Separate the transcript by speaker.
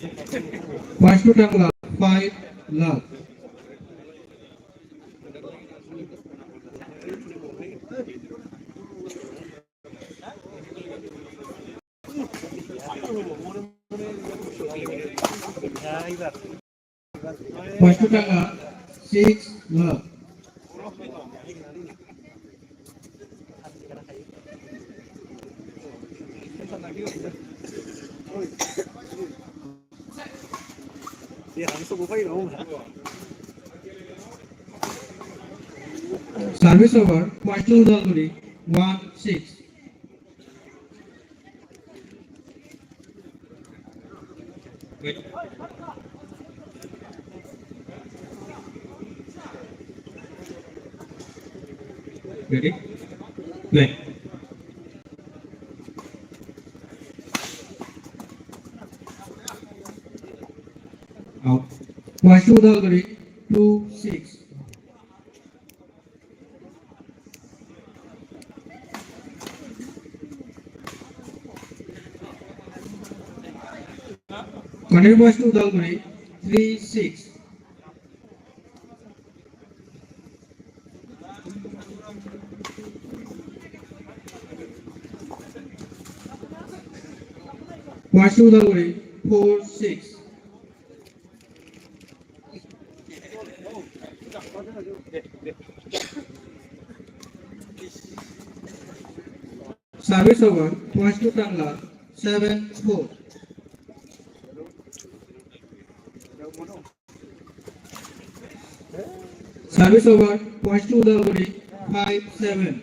Speaker 1: Points to Tangla, 5 love. Points to Tangla, 6 love. Service over, points to Udalguri, 1-6. Ready? Play. Out. Points to Udalguri, 2-6. Continue points to Udalguri, 3-6. Points to Udalguri, 4-6. Service over, points to Tangla, 7-4. Service over, points to Udalguri, 5-7.